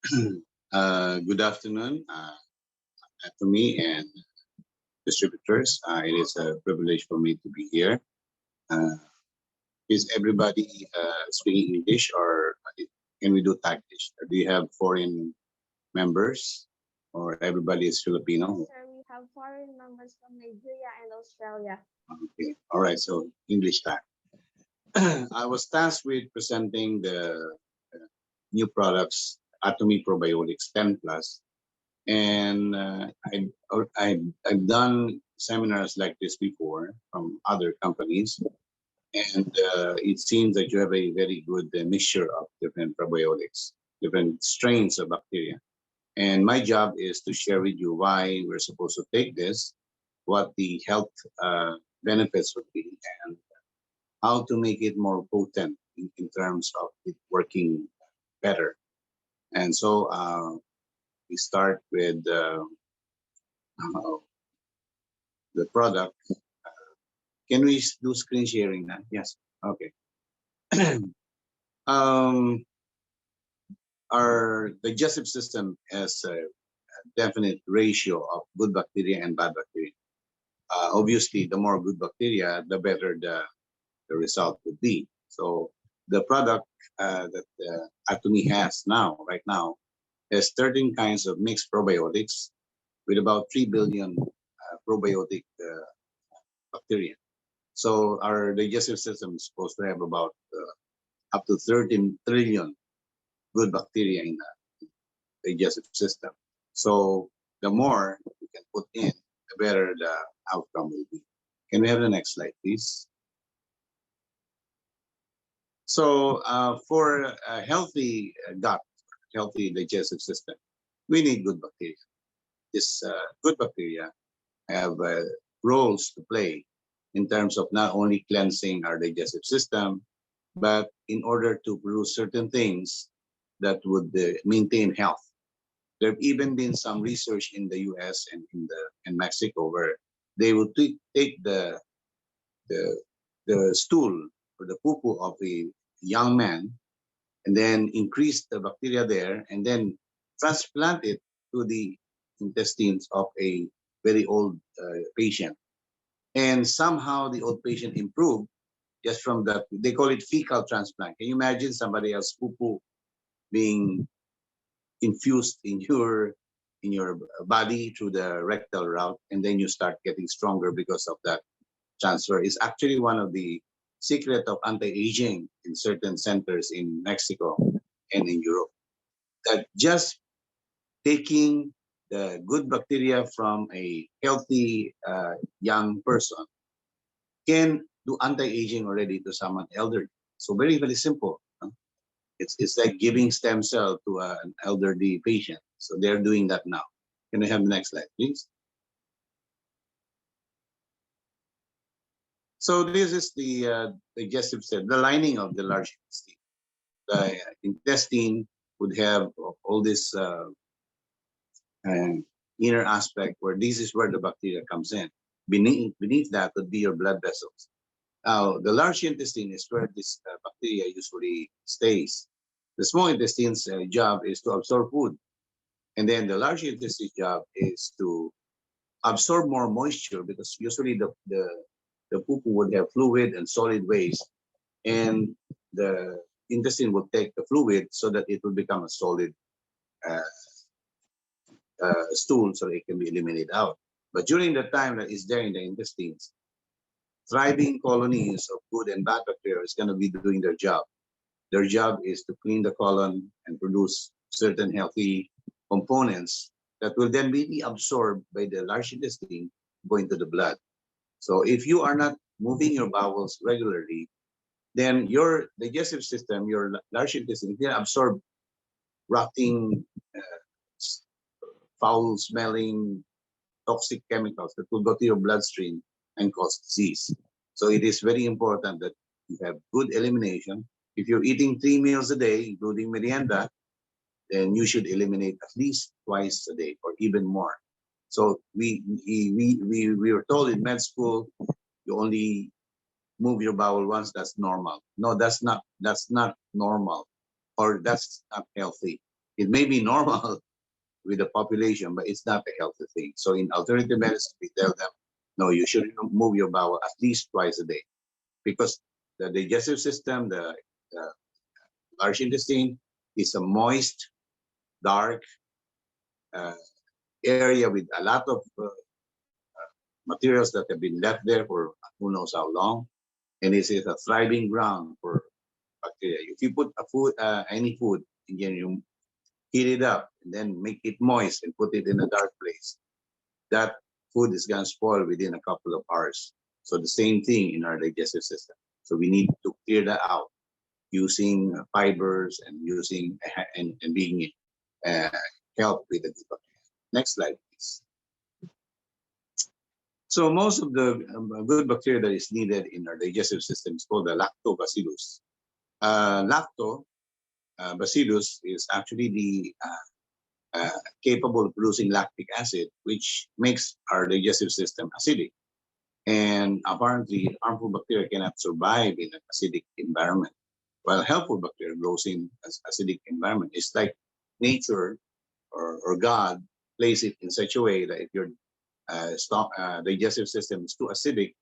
Good afternoon, Atomy and distributors. It is a privilege for me to be here. Uh, is everybody speaking English or can we do Taglish? Do you have foreign members or everybody is Yes, Filipino? sir. We have foreign members from Nigeria and Australia. Okay, all right, so English time. I was tasked with presenting the new products, Atomy Probiotics 10 Plus, and I've done seminars like this before from other companies, and it seems that you have a very good mixture of different probiotics, different strains of bacteria. And my job is to share with you why we're supposed to take this, what the health benefits would be, and how to make it more potent in terms of it working better. And so we start with uh, the product. Can we do screen sharing now? Yes. Okay. um, our digestive system has a definite ratio of good bacteria and bad bacteria. Obviously, the more good bacteria, the better the result would be. So the product that Atomy has now, right now, has 13 kinds of mixed probiotics with about 3 billion probiotic bacteria. So our digestive system is supposed to have about up to 13 trillion good bacteria in the digestive system. So the more we can put in, the better the outcome will be. Can we have the next slide, please? So for a healthy gut, healthy digestive system, we need good bacteria. This good bacteria have roles to play in terms of not only cleansing our digestive system, but in order to produce certain things that would maintain health. There have even been some research in the U.S. and in Mexico where they would take the the stool or the poo poo of a young man and then increase the bacteria there and then transplant it to the intestines of a very old patient. And somehow the old patient improved just from that. They call it fecal transplant. Can you imagine somebody else poo poo being infused in your body through the rectal route, and then you start getting stronger because of that transfer? Is actually one of the secret of anti-aging in certain centers in Mexico and in Europe. That just taking the good bacteria from a healthy young person can do anti-aging already to someone elderly. So very, very simple. It's like giving stem cell to an elderly patient. So they're doing that now. Can we have the next slide, please? So this is the digestive system, the lining of the large intestine. The intestine would have all this uh, inner aspect where this is where the bacteria comes in. Beneath that would be your blood vessels. Now, the large intestine is where this bacteria usually stays. The small intestine's job is to absorb food. And then the large intestine's job is to absorb more moisture because usually the poo would have fluid and solid waste. And the intestine will take the fluid so that it will become a solid uh, stool so it can be eliminated out. But during the time that is there in the intestines, thriving colonies of good and bad bacteria is going to be doing their job. Their job is to clean the colon and produce certain healthy components that will then be absorbed by the large intestine going to the blood. So if you are not moving your bowels regularly, then your digestive system, your large intestine, can absorb rotting, foul smelling, toxic chemicals that will go to your bloodstream and cause disease. So it is very important that you have good elimination. If you're eating 3 meals a day, including merienda, then you should eliminate at least twice a day or even more. So we were told in med school you only move your bowel once. That's normal. No, that's not normal, or that's not healthy. It may be normal with the population, but it's not a healthy thing. So in alternative medicine, we tell them, no, you should move your bowel at least twice a day, because the digestive system, the large intestine, is a moist, dark uh, area with a lot of materials that have been left there for who knows how long, and this is a thriving ground for bacteria. If you put a food, any food, again, you heat it up and then make it moist and put it in a dark place, that food is going to spoil within a couple of hours. So the same thing in our digestive system. So we need to clear that out using fibers and using and being uh, help with the good bacteria. Next slide, please. So most of the good bacteria that is needed in our digestive system is called the lactobacillus. Lactobacillus is actually the capable of producing lactic acid, which makes our digestive system acidic. And apparently, harmful bacteria cannot survive in an acidic environment, while helpful bacteria grows in an acidic environment. It's like nature or God plays it in such a way that if your digestive system is too acidic,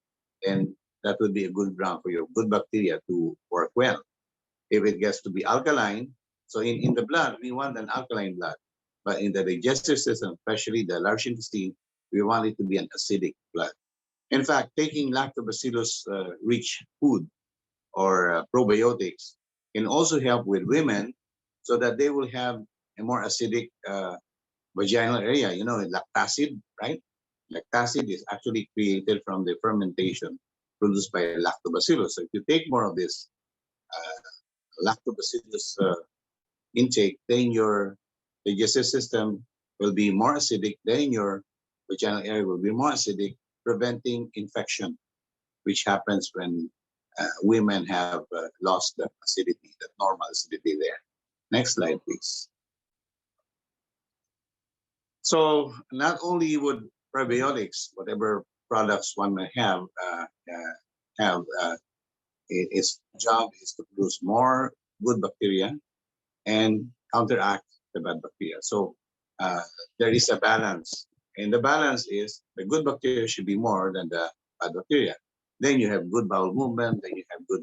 then that would be a good ground for your good bacteria to work well. If it gets to be alkaline, so in the blood, we want an alkaline blood. But in the digestive system, especially the large intestine, we want it to be an acidic blood. In fact, taking lactobacillus rich food or probiotics can also help with women so that they will have a more acidic vaginal area. You know, lactacid, right? Lactacid is actually created from the fermentation produced by lactobacillus. So if you take more of this lactobacillus intake, then your digestive system will be more acidic, then your vaginal area will be more acidic, preventing infection, which happens when women have lost the acidity, the normal acidity there. Next slide, please. So not only would probiotics, whatever products one may have its job is to produce more good bacteria and counteract the bad bacteria. So there is a balance, and the balance is the good bacteria should be more than the bad bacteria. Then you have good bowel movement, then you have good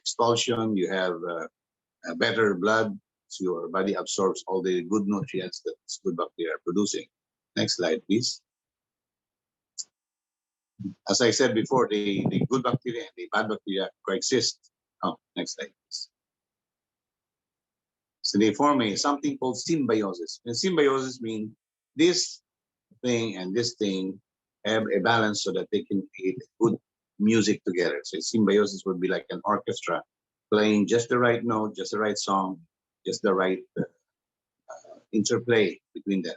expulsion, you have better blood, so your body absorbs all the good nutrients that good bacteria are producing. Next slide, please. As I said before, the good bacteria and the bad bacteria coexist. Oh, next slide, please. So they form something called symbiosis. And symbiosis means this thing and this thing have a balance so that they can create good music together. So symbiosis would be like an orchestra playing just the right note, just the right song, just the right interplay between them.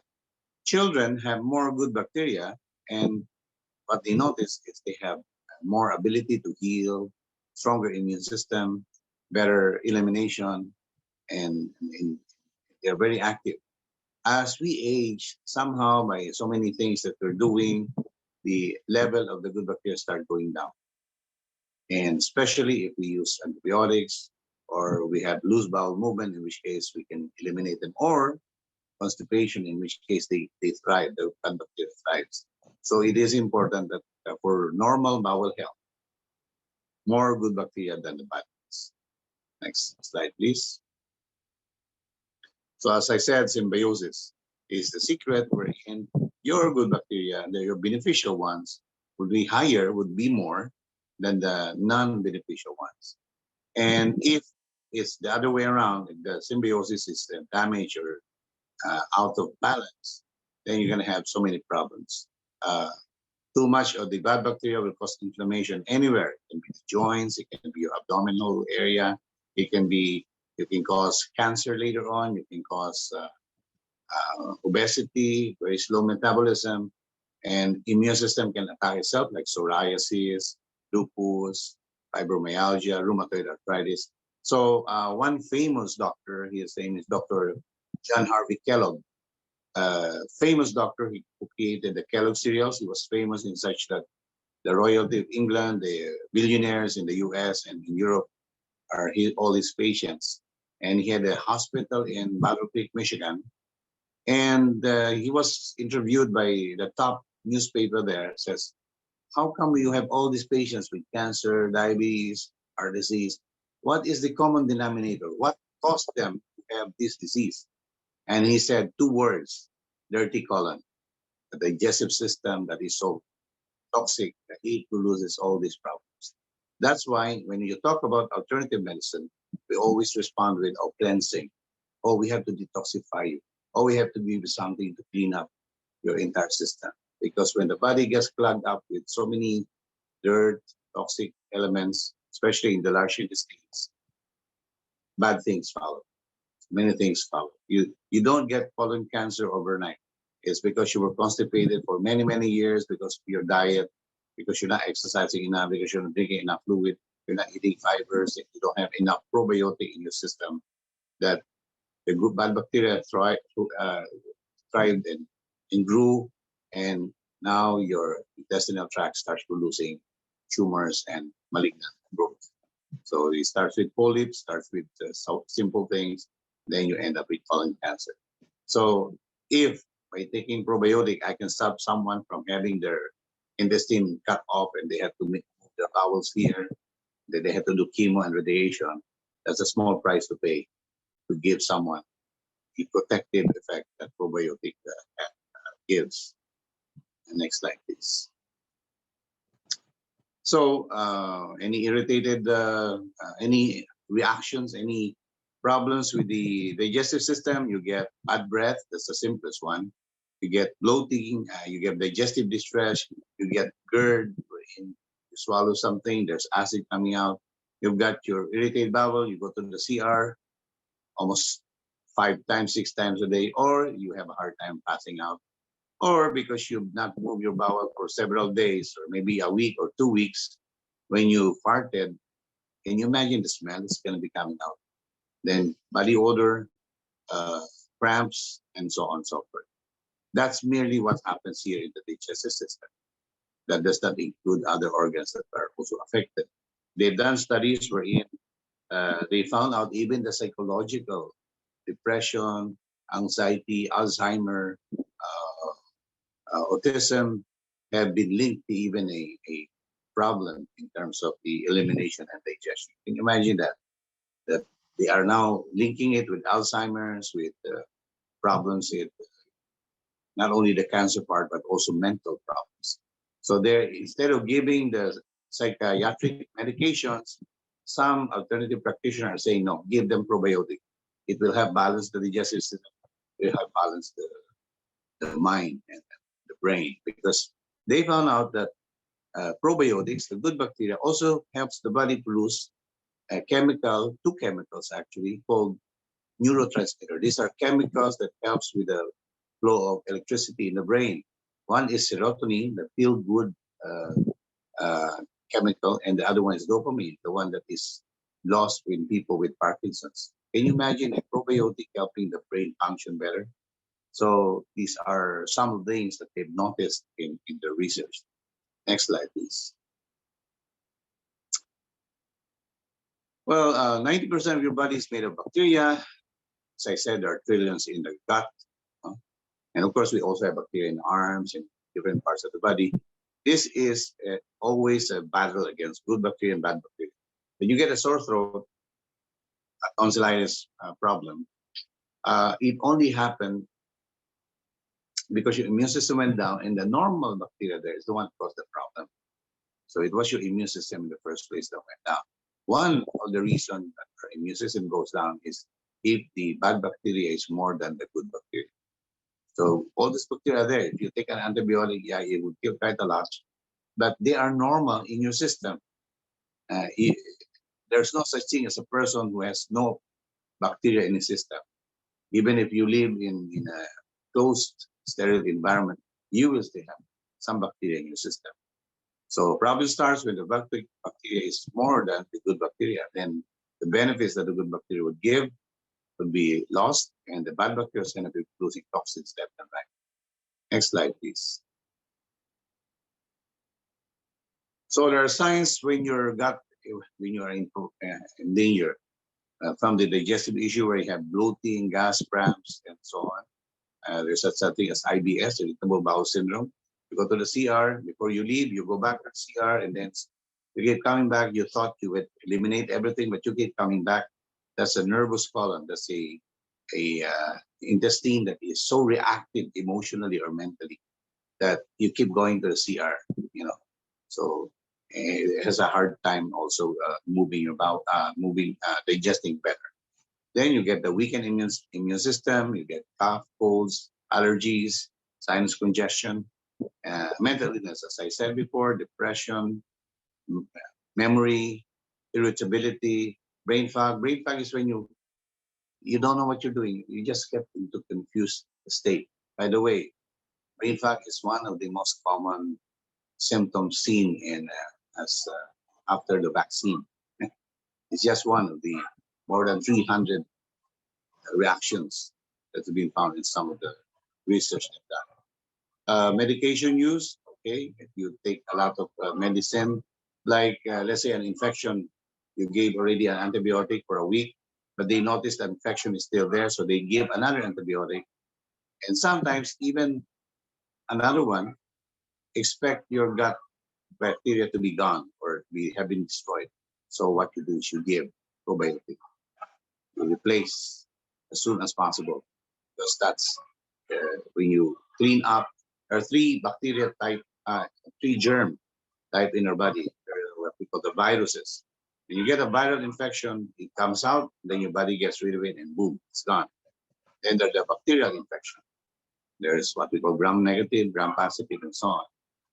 Children have more good bacteria, and what they notice is they have more ability to heal, stronger immune system, better elimination, and they're very active. As we age, somehow by so many things that we're doing, the level of the good bacteria start going down. And especially if we use antibiotics or we have loose bowel movement, in which case we can eliminate them, or constipation, in which case they thrive, the bad bacteria thrives. So it is important that for normal bowel health, more good bacteria than the bad ones. Next slide, please. So as I said, symbiosis is the secret wherein your good bacteria, your beneficial ones, would be higher, would be more than the non-beneficial ones. And if it's the other way around, if the symbiosis is damaged or out of balance, then you're going to have so many problems. Too much of the bad bacteria will cause inflammation anywhere. It can be the joints, it can be your abdominal area, it can be, you can cause cancer later on, you can cause obesity, very slow metabolism, and immune system can attack itself like psoriasis, lupus, fibromyalgia, rheumatoid arthritis. So one famous doctor, his name is Dr. John Harvey Kellogg, famous doctor who created the Kellogg cereals. He was famous in such that the royalty of England, the billionaires in the US and in Europe are all his patients. and he had a hospital in Battle Creek, Michigan. And he was interviewed by the top newspaper there. Says, how come you have all these patients with cancer, diabetes, heart disease? What is the common denominator? What caused them to have this disease? And he said two words: dirty colon, the digestive system that is so toxic that it produces all these problems. That's why when you talk about alternative medicine, we always respond with, oh, cleansing. Oh, we have to detoxify you. Oh, we have to give you something to clean up your entire system. Because when the body gets clogged up with so many dirt, toxic elements, especially in the large intestines, bad things follow. Many things follow. You don't get colon cancer overnight. It's because you were constipated for many, many years because of your diet, because you're not exercising enough, because you're not drinking enough fluid, you're not eating fibers, you don't have enough probiotic in your system, that the good bad bacteria thrived and grew, and now your intestinal tract starts producing tumors and malignant growth. So it starts with polyps, starts with simple things, then you end up with colon cancer. So if by taking probiotic, I can stop someone from having their intestine cut off and they have to move their bowels here, that they have to do chemo and radiation, that's a small price to pay to give someone the protective effect that probiotic gives. Next slide, please. So, any irritated, any reactions, any problems with the digestive system, you get bad breath. That's the simplest one. You get bloating, you get digestive distress, you get GERD, wherein you swallow something, there's acid coming out. You've got your irritated bowel, you go to the CR almost 5 times, 6 times a day, or you have a hard time passing out, or because you've not moved your bowel for several days, or maybe a week or 2 weeks, when you farted, can you imagine the smell that's going to be coming out? Then body odor, uh, cramps, and so on and so forth. That's merely what happens here in the digestive system. That does not include other organs that are also affected. They've done studies wherein they found out even the psychological depression, anxiety, Alzheimer, autism have been linked to even a problem in terms of the elimination and digestion. Can you imagine that they are now linking it with Alzheimer's, with problems with not only the cancer part but also mental problems. So there, instead of giving the psychiatric medications, some alternative practitioners are saying no, give them probiotic. It will help balance the digestive system. It will help balance the mind and the brain, because they found out that probiotics, the good bacteria, also helps the body produce a chemical, two chemicals actually, called neurotransmitter. These are chemicals that helps with the flow of electricity in the brain. One is serotonin, the feel good uh, uh, chemical, and the other one is dopamine, the one that is lost in people with Parkinson's. Can you imagine a probiotic helping the brain function better? So these are some of the things that they've noticed in the research. Next slide, please. Well, 90% of your body is made of bacteria. As I said, there are trillions in the gut. uh, And of course, we also have bacteria in the arms and different parts of the body. This is always a battle against good bacteria and bad bacteria. When you get a sore throat, a tonsillitis problem, it only happened because your immune system went down, and the normal bacteria there is the one that caused the problem. So it was your immune system in the first place that went down. One of the reasons that our immune system goes down is if the bad bacteria is more than the good bacteria. So all these bacteria are there. If you take an antibiotic, yeah, it will kill quite a lot, but they are normal in your system. There's no such thing as a person who has no bacteria in his system. Even if you live in a closed, sterile environment, you will still have some bacteria in your system. So problem starts when the bacteria is more than the good bacteria. Then the benefits that the good bacteria would give would be lost, and the bad bacteria is going to be producing toxins left and right. Next slide, please. So there are signs when your gut, when you are in danger. from the digestive issue where you have bloating, gas, cramps, and so on. There's such a thing as IBS, irritable bowel syndrome. You go to the CR, before you leave, you go back to the CR, and then you keep coming back. You thought you would eliminate everything, but you keep coming back. That's a nervous column. That's a intestine that is so reactive emotionally or mentally that you keep going to the CR, you know. So it has a hard time also moving about, digesting better. Then you get the weakened immune system, you get cough, colds, allergies, sinus congestion, mental illness, as I said before, depression, m- memory, irritability, brain fog. Brain fog is when you don't know what you're doing. You just get into confused state. By the way, brain fog is one of the most common symptoms seen in as after the vaccine. It's just one of the more than 300 reactions that have been found in some of the research they've done. Medication use, okay, if you take a lot of medicine, like let's say an infection, you gave already an antibiotic for a week, but they notice the infection is still there, so they give another antibiotic, and sometimes even another one, expect your gut bacteria to be gone or have been destroyed. So what you do is you give probiotic, you replace as soon as possible, because that's when you clean up. There are three bacteria type, three germ type in our body, what we call the viruses. When you get a viral infection, it comes out, then your body gets rid of it, and boom, it's gone. Then there's the bacterial infection. There's what we call gram negative, gram positive, and so on,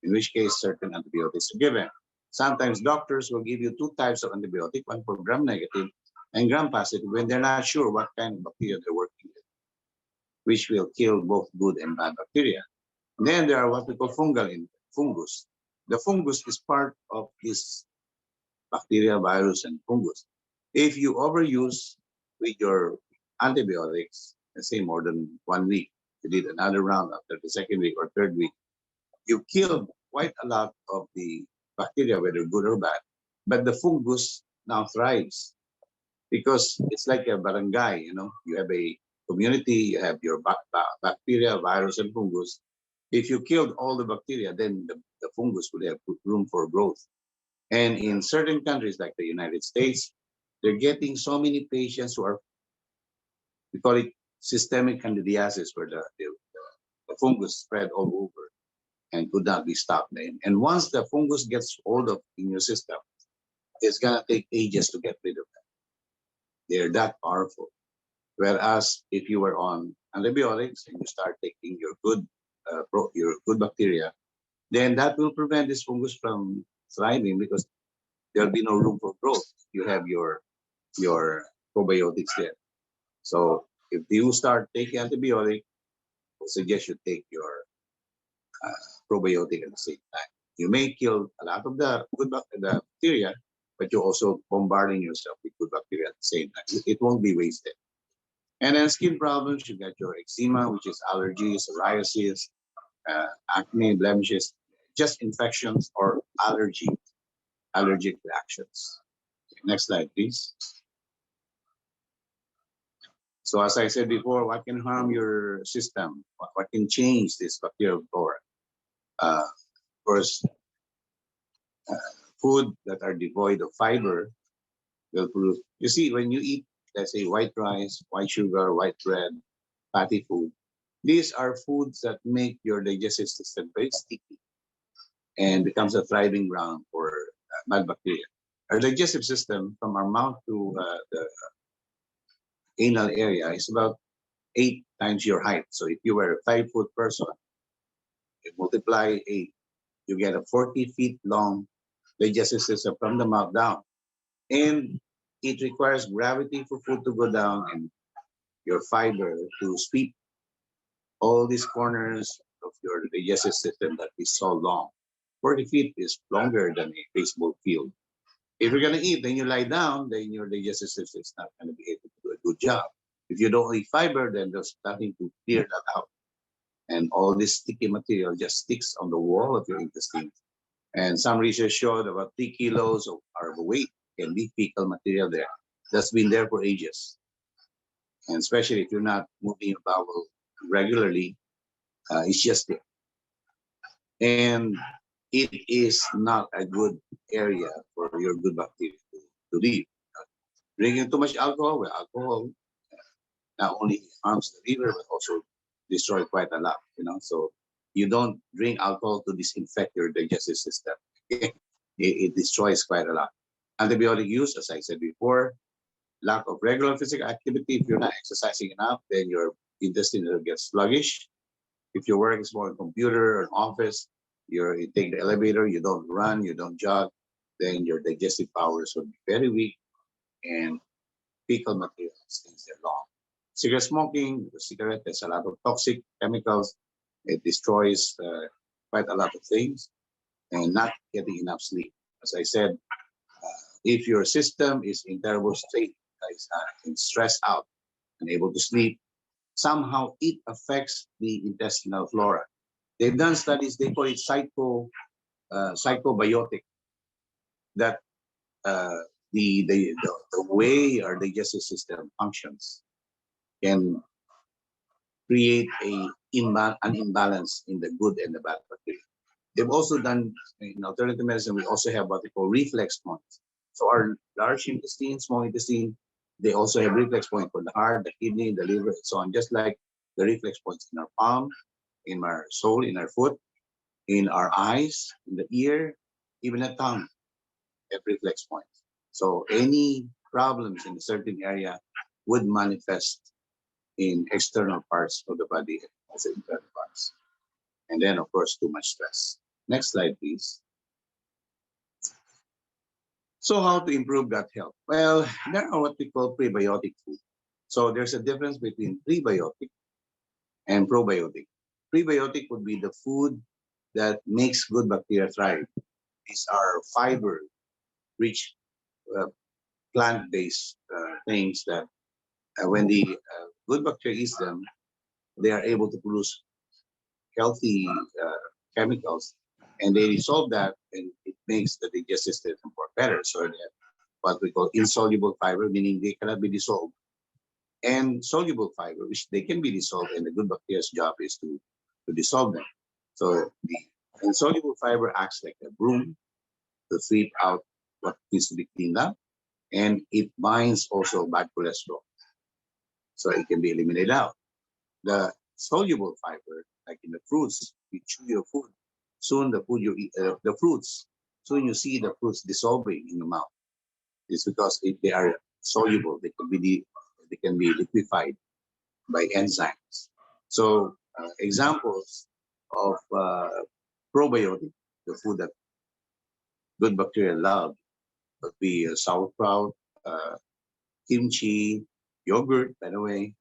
in which case certain antibiotics are given. Sometimes doctors will give you two types of antibiotic, one for gram negative and gram positive, when they're not sure what kind of bacteria they're working with, which will kill both good and bad bacteria. Then there are what we call fungal fungus. The fungus is part of this bacteria, virus, and fungus. If you overuse with your antibiotics, let's say more than 1 week, you did another round after the second week or third week, you kill quite a lot of the bacteria, whether good or bad. But the fungus now thrives because it's like a barangay, you know, you have a community, you have your bacteria, virus, and fungus. If you killed all the bacteria, then the fungus would have room for growth. And in certain countries like the United States, they're getting so many patients who are, we call it systemic candidiasis, where the fungus spread all over and could not be stopped. And once the fungus gets hold of in your system, it's gonna take ages to get rid of them. They're that powerful. Whereas if you were on antibiotics and you start taking your your good bacteria, then that will prevent this fungus from thriving because there'll be no room for growth. You have your probiotics there. So if you start taking antibiotic, I suggest you take your probiotic at the same time. You may kill a lot of the bacteria, but you're also bombarding yourself with good bacteria at the same time. It won't be wasted. And then skin problems, you got your eczema, which is allergies, psoriasis, acne, blemishes, just infections or allergic reactions. Next slide, please. So as I said before, what can harm your system? What can change this bacterial flora? Of course, food that are devoid of fiber will produce. You see, when you eat, let's say, white rice, white sugar, white bread, fatty food, these are foods that make your digestive system very sticky and becomes a thriving ground for bad bacteria. Our digestive system, from our mouth to the anal area, is about 8 times your height. So if you were a 5 foot person, you multiply 8, you get a 40 feet long digestive system from the mouth down. And it requires gravity for food to go down and your fiber to sweep all these corners of your digestive system that is so long. 40 feet is longer than a baseball field. If you're going to eat, then you lie down, then your digestive system is not going to be able to do a good job. If you don't eat fiber, then there's nothing to clear that out. And all this sticky material just sticks on the wall of your intestine. And some research showed about 3 kilos of our weight can be fecal material there. that's been there for ages. And especially if you're not moving your bowel regularly, it's just there. And it is not a good area for your good bacteria to live. Drinking too much alcohol, well, alcohol not only harms the liver, but also destroy quite a lot, So you don't drink alcohol to disinfect your digestive system. It destroys quite a lot. Antibiotic use, as I said before, lack of regular physical activity. If you're not exercising enough, then your intestine will get sluggish. If your work is more on computer or an office, you take the elevator, you don't run, you don't jog, then your digestive powers will be very weak and fecal material stays there long. Cigarette smoking, the cigarette has a lot of toxic chemicals. It destroys quite a lot of things, and not getting enough sleep. As I said, if your system is in terrible state, is stressed out, unable to sleep, somehow it affects the intestinal flora. They've done studies, they call it psychobiotic, that uh, the way our digestive system functions can create an imbalance in the good and the bad bacteria. They've also done, in alternative medicine, we also have what they call reflex points. So our large intestine, small intestine, they also have reflex point for the heart, the kidney, the liver, and so on, just like the reflex points in our palm, in our sole, in our foot, in our eyes, in the ear, even the tongue have reflex points. So any problems in a certain area would manifest in external parts of the body, also internal parts. And then, of course, too much stress. Next slide, please. So how to improve gut health? Well, there are what we call prebiotic food. So there's a difference between prebiotic and probiotic. Prebiotic would be the food that makes good bacteria thrive. These are fiber-rich uh, plant-based things that when the good bacteria eats them, they are able to produce healthy chemicals, and they dissolve that, and it makes the digestive system work better. So they have what we call insoluble fiber, meaning they cannot be dissolved, and soluble fiber, which they can be dissolved, and the good bacteria's job is to dissolve them. So the insoluble fiber acts like a broom to sweep out what needs to be cleaned up, and it binds also bad cholesterol, so it can be eliminated out. The soluble fiber, like in the fruits, you chew your food. Soon the food you eat, the fruits, soon you see the fruits dissolving in the mouth. It's because if they are soluble, they can be liquefied by enzymes. So examples of probiotic, the food that good bacteria love, would be sauerkraut, uh, kimchi, yogurt, by the way,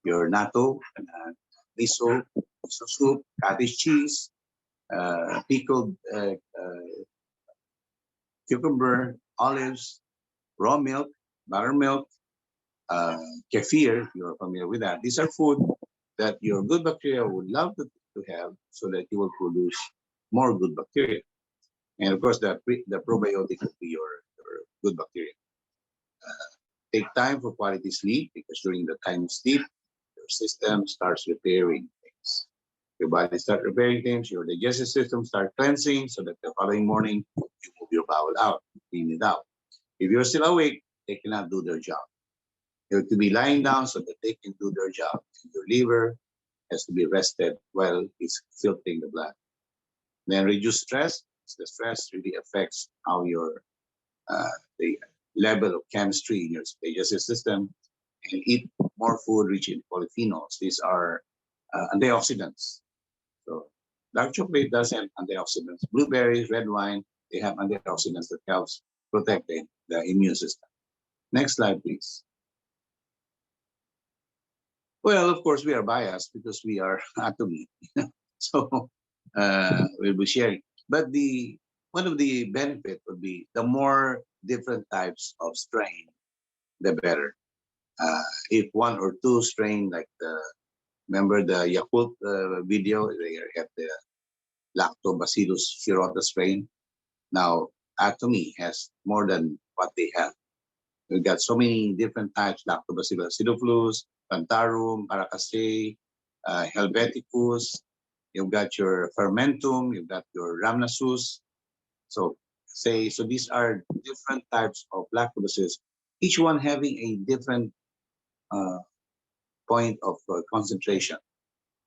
your natto, miso soup, cottage cheese, pickled cucumber, olives, raw milk, buttermilk, uh, kefir, if you're familiar with that. These are food that your good bacteria would love to have so that you will produce more good bacteria. And of course, the probiotic would be your good bacteria. Take time for quality sleep, because during the time of sleep, your system starts repairing things. Your body starts repairing things, your digestive system starts cleansing so that the following morning you move your bowel out, clean it out. If you're still awake, they cannot do their job. You have to be lying down so that they can do their job. Your liver has to be rested while it's filtering the blood. Then reduce stress. The stress really affects how your the level of chemistry in your digestive system, and eat more food rich in polyphenols. These are antioxidants. So dark chocolate does have antioxidants. Blueberries, red wine, they have antioxidants that helps protect the immune system. Next slide, please. Well, of course, we are biased because we are Atomy. So we'll be sharing. But the one of the benefit would be the more different types of strain, the better. If one or two strain, like remember the Yakult video, they have the lactobacillus strain. Now, Atomy has more than what they have. We've got so many different types: lactobacillus acidophilus, plantarum, paracasei, helveticus. You've got your fermentum. You've got your rhamnosus. So so these are different types of lactobacillus, each one having a different uh, point of concentration,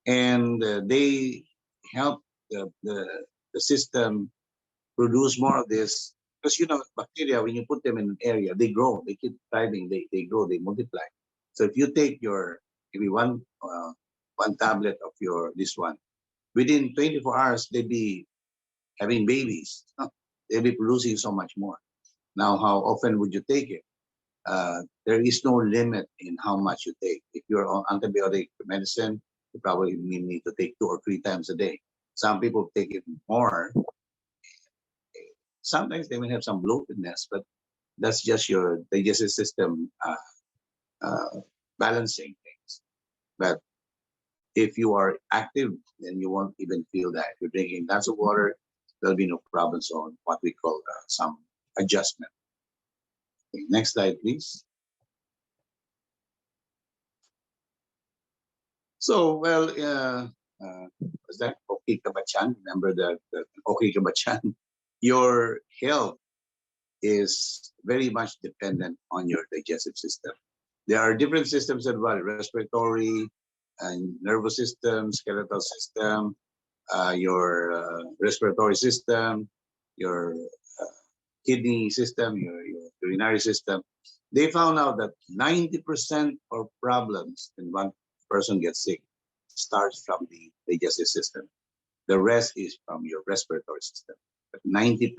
and they help the system produce more of this. Because bacteria, when you put them in an area, they grow, they keep thriving, they grow, they multiply. So if you take your maybe one tablet of your this one, within 24 hours they'd be having babies. They'll be producing so much more. Now, how often would you take it? There is no limit in how much you take. If you're on antibiotic medicine, you probably need to take 2 or 3 times a day. Some people take it more. Sometimes they may have some bloatedness, but that's just your digestive system uh, balancing things. But if you are active, then you won't even feel that. If you're drinking lots of water, there'll be no problems on what we call some adjustment. Okay, next slide, please. So, well, was that okay kabachan? Remember the okay kabachan? Your health is very much dependent on your digestive system. There are different systems as well: respiratory and nervous system, skeletal system, your respiratory system, your kidney system, your urinary system. They found out that 90% of problems when one person gets sick starts from the digestive system. The rest is from your respiratory system. But 90+%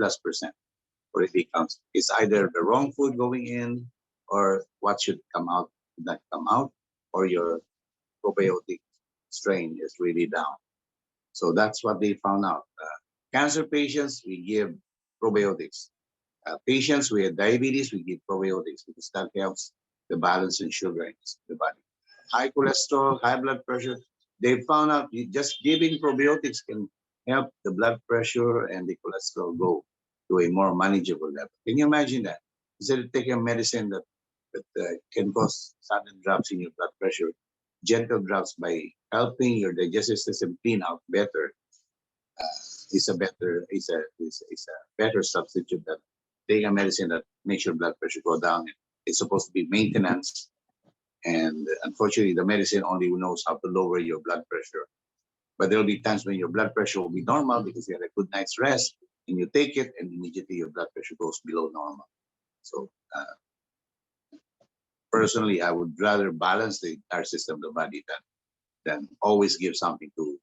already comes. It's either the wrong food going in, or what should come out did not come out, or your probiotic strain is really down. So that's what they found out. Cancer patients, we give probiotics. Patients with diabetes, we give probiotics because that helps the balance in sugar in the body. High cholesterol, high blood pressure, they found out just giving probiotics can help the blood pressure and the cholesterol go to a more manageable level. Can you imagine that? Instead of taking a medicine that can cause sudden drops in your blood pressure, gentle drops by helping your digestive system clean out better, is a better substitute than taking a medicine that makes your blood pressure go down. It's supposed to be maintenance, and unfortunately, the medicine only knows how to lower your blood pressure. But there will be times when your blood pressure will be normal because you had a good night's rest, and you take it, and immediately your blood pressure goes below normal. So, personally, I would rather balance the entire system of the body than always give something to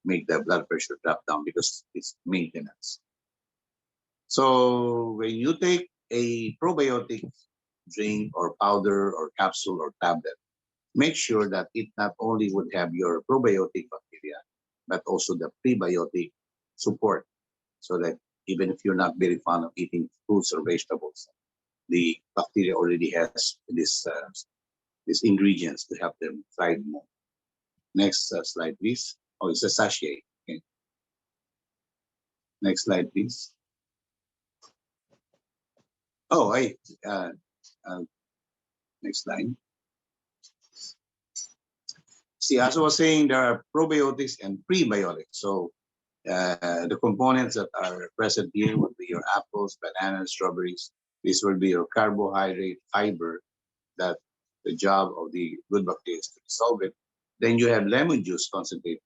make the blood pressure drop down because it's maintenance. So when you take a probiotic drink or powder or capsule or tablet, make sure that it not only would have your probiotic bacteria, but also the prebiotic support, so that even if you're not very fond of eating fruits or vegetables, the bacteria already has these ingredients to help them thrive more. Next slide, please. Oh, it's a sachet. Okay. Next slide, please. Oh, uh, next slide. See, as I was saying, there are probiotics and prebiotics. So the components that are present here would be your apples, bananas, strawberries. This will be your carbohydrate, fiber, that the job of the good bacteria is to dissolve it. Then you have lemon juice concentrate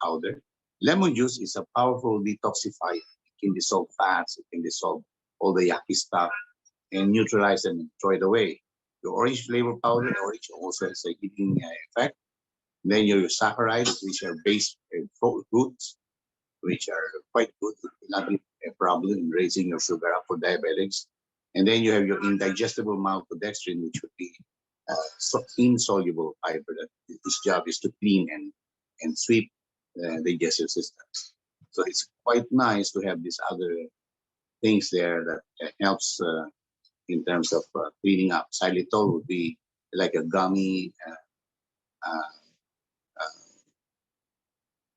powder. Lemon juice is a powerful detoxifier. It can dissolve fats, it can dissolve all the yucky stuff and neutralize them and throw it away. Your orange flavor powder, orange also has a heating effect. Then your saccharides, which are based in fruits, which are quite good. It will not be a problem in raising your sugar up for diabetics. And then you have your indigestible maltodextrin, which would be insoluble fiber. That its job is to clean and sweep the digestive system. So it's quite nice to have these other things there that helps in terms of cleaning up. Xylitol would be like a gummy uh, uh,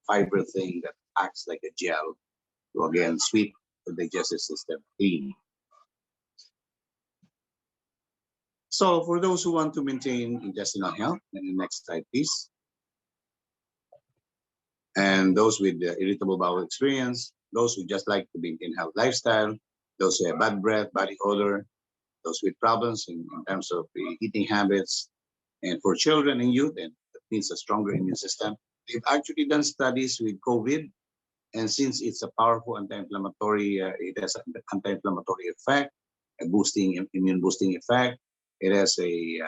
fiber thing that acts like a gel to again sweep the digestive system clean. So for those who want to maintain intestinal health, and the next slide, please. And those with irritable bowel experience, those who just like to maintain health lifestyle, those who have bad breath, body odor, those with problems in terms of the eating habits, and for children and youth, and that means a stronger immune system. They've actually done studies with COVID, and since it's a powerful anti-inflammatory, it has an anti-inflammatory effect, a boosting immune boosting effect. It has a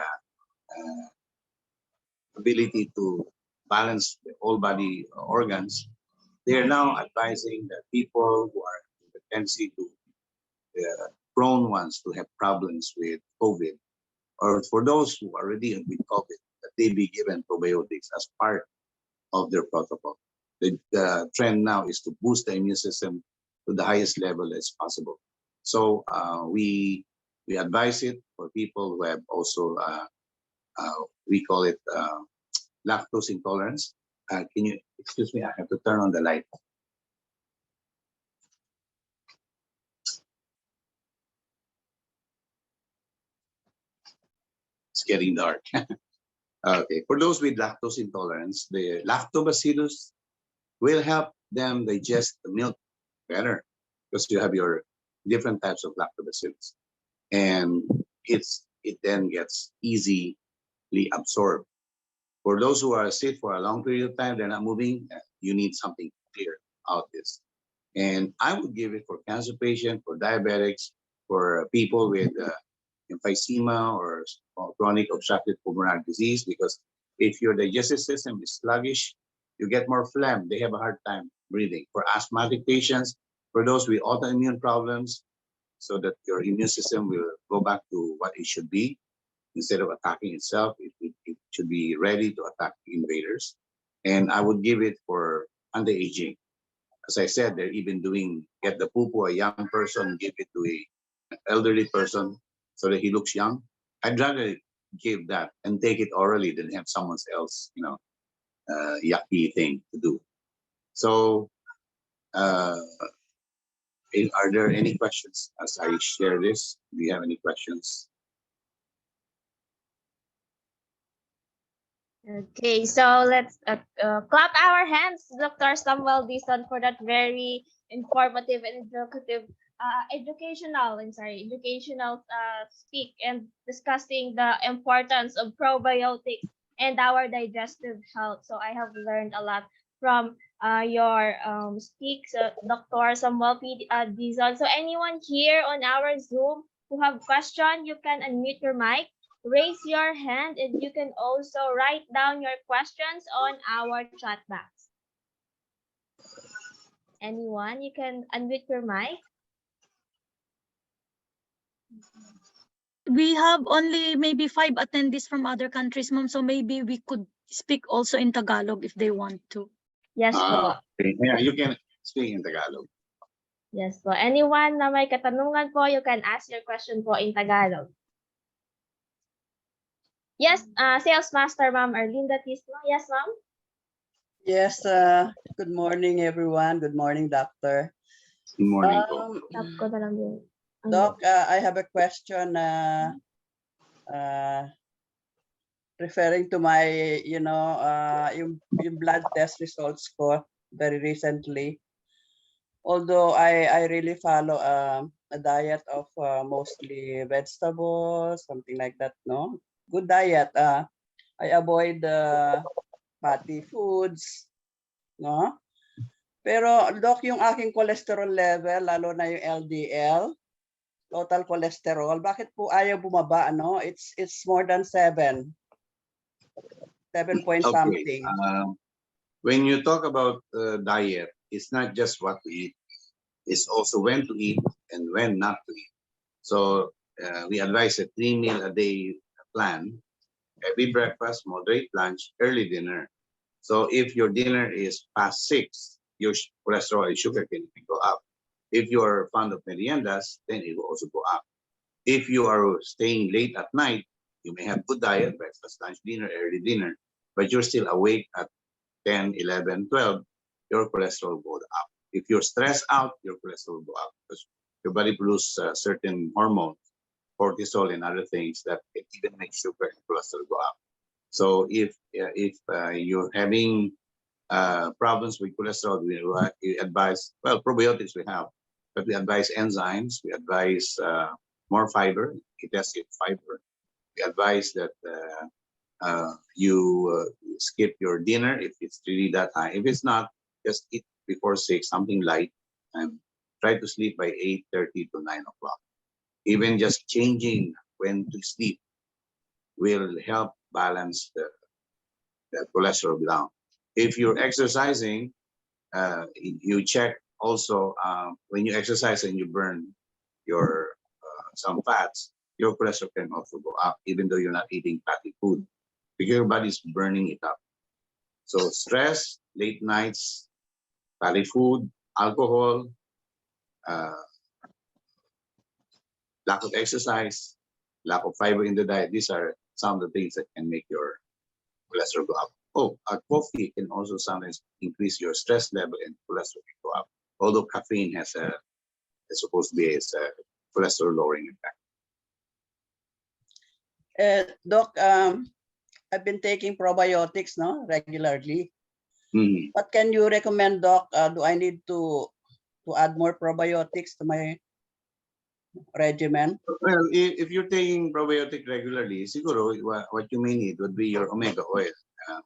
ability to balance the whole body organs. They are now advising that people who are in the tendency to prone ones to have problems with COVID, or for those who are already with COVID, that they be given probiotics as part of their protocol. The trend now is to boost the immune system to the highest level as possible. So we advise it for people who have also we call it lactose intolerance. Can you excuse me? I have to turn on the light. It's getting dark. Okay, for those with lactose intolerance, the lactobacillus will help them digest the milk better because you have your different types of lactobacillus, and it then gets easily absorbed. For those who are sick for a long period of time, they're not moving, you need something to clear out this. And I would give it for cancer patients, for diabetics, for people with emphysema or chronic obstructive pulmonary disease, because if your digestive system is sluggish, you get more phlegm. They have a hard time breathing. For asthmatic patients, for those with autoimmune problems, so that your immune system will go back to what it should be. Instead of attacking itself, it should be ready to attack invaders. And I would give it for anti-aging. As I said, they're even doing get the poo a young person, give it to an elderly person so that he looks young. I'd rather give that and take it orally than have someone else, yucky thing to do. So, are there any questions as I share this? Do you have any questions? Okay, so let's clap our hands, Dr. Samuel Dizon, for that very informative and educational speak and discussing the importance of probiotics and our digestive health. So I have learned a lot from your speaks, Dr. Samuel Dizon. So anyone here on our Zoom who have question, you can unmute your mic, raise your hand, and you can also write down your questions on our chat box. Anyone, you can unmute your mic. We have only maybe 5 attendees from other countries, ma'am. So maybe we could speak also in Tagalog if they want to. Yes po. Okay. Yeah, you can speak in Tagalog. Yes po. Anyone na may katanungan po, you can ask your question po in Tagalog. Yes, Sales Master Ma'am Arlinda Tisno. Yes, Ma'am? Yes, good morning, everyone. Good morning, Doctor. Good morning po. Tap ko na lang yun. Doc, I have a question referring to my, yung blood test results ko very recently. Although I really follow a diet of mostly vegetables, something like that, no? Good diet. I avoid fatty foods, no? Pero Doc, yung aking cholesterol level, lalo na yung LDL, total cholesterol, bakit po ayaw bumaba, ano? It's more than 7 point Okay. something. When you talk about diet, it's not just what to eat, it's also when to eat and when not to eat. So we advise a 3 meal a day plan: heavy breakfast, moderate lunch, early dinner. So if your dinner is past 6, your cholesterol and sugar can go up. If you are fond of meriendas, then it will also go up. If you are staying late at night, you may have good diet, breakfast, lunch, dinner, early dinner, but you're still awake at 10, 11, 12, your cholesterol will go up. If you're stressed out, your cholesterol will go up because your body produces certain hormones cortisol and other things that it even makes sugar and cholesterol go up. So if you're having problems with cholesterol, we advise, well, probiotics we have, but we advise enzymes, we advise more fiber, intensive fiber. We advise that you skip your dinner if it's really that high. If it's not, just eat before 6, something light, and try to sleep by 8:30 to 9 o'clock. Even just changing when to sleep will help balance the cholesterol down. If you're exercising, you check also when you exercise and you burn your some fats, your cholesterol can also go up, even though you're not eating fatty food, because your body's burning it up. So stress, late nights, fatty food, alcohol, lack of exercise, lack of fiber in the diet, these are some of the things that can make your cholesterol go up. Oh, coffee can also sometimes increase your stress level and cholesterol can go up. Although caffeine has is supposed to be a cholesterol lowering effect. Doc, I've been taking probiotics regularly. Mm-hmm. What can you recommend, Doc? Do I need to add more probiotics to my regimen? Well, if you're taking probiotic regularly, siguro what you may need would be your omega oil,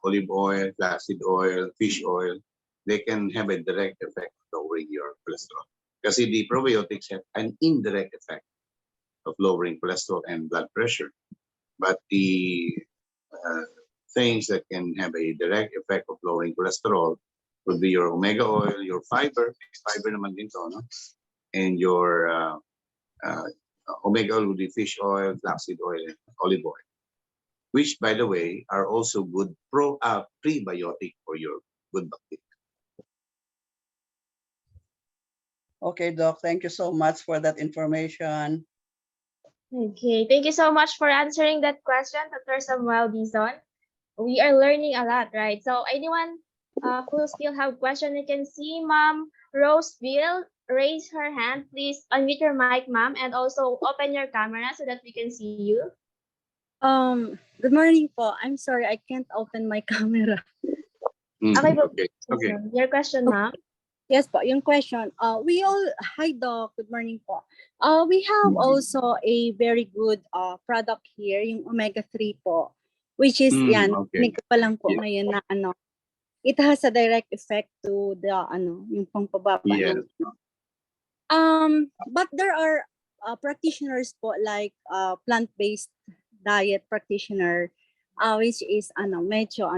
olive oil, flaxseed oil, fish oil. They can have a direct effect of lowering your cholesterol. Because the probiotics have an indirect effect of lowering cholesterol and blood pressure. But the things that can have a direct effect of lowering cholesterol would be your omega oil, your fiber naman din to, no? And your omega oil would be fish oil, flaxseed oil, and olive oil, which, by the way, are also good prebiotic for your good bacteria. Okay, Doc, thank you so much for that information. Okay, thank you so much for answering that question, Dr. Samuel Dizon. We are learning a lot, right? So anyone who still have question, you can see Ma'am Roseville raise her hand. Please unmute your mic, ma'am, and also open your camera so that we can see you. Good morning po. I'm sorry, I can't open my camera. Okay, Okay. Your question, ma'am. Yes po, yung question. Hi Doc, good morning po. We have also a very good product here, yung omega-3 po, which is Okay. ko pa lang po ngayon na it has a direct effect to the yung pangpababa Yes. But there are practitioners po like plant-based diet practitioner, which is medyo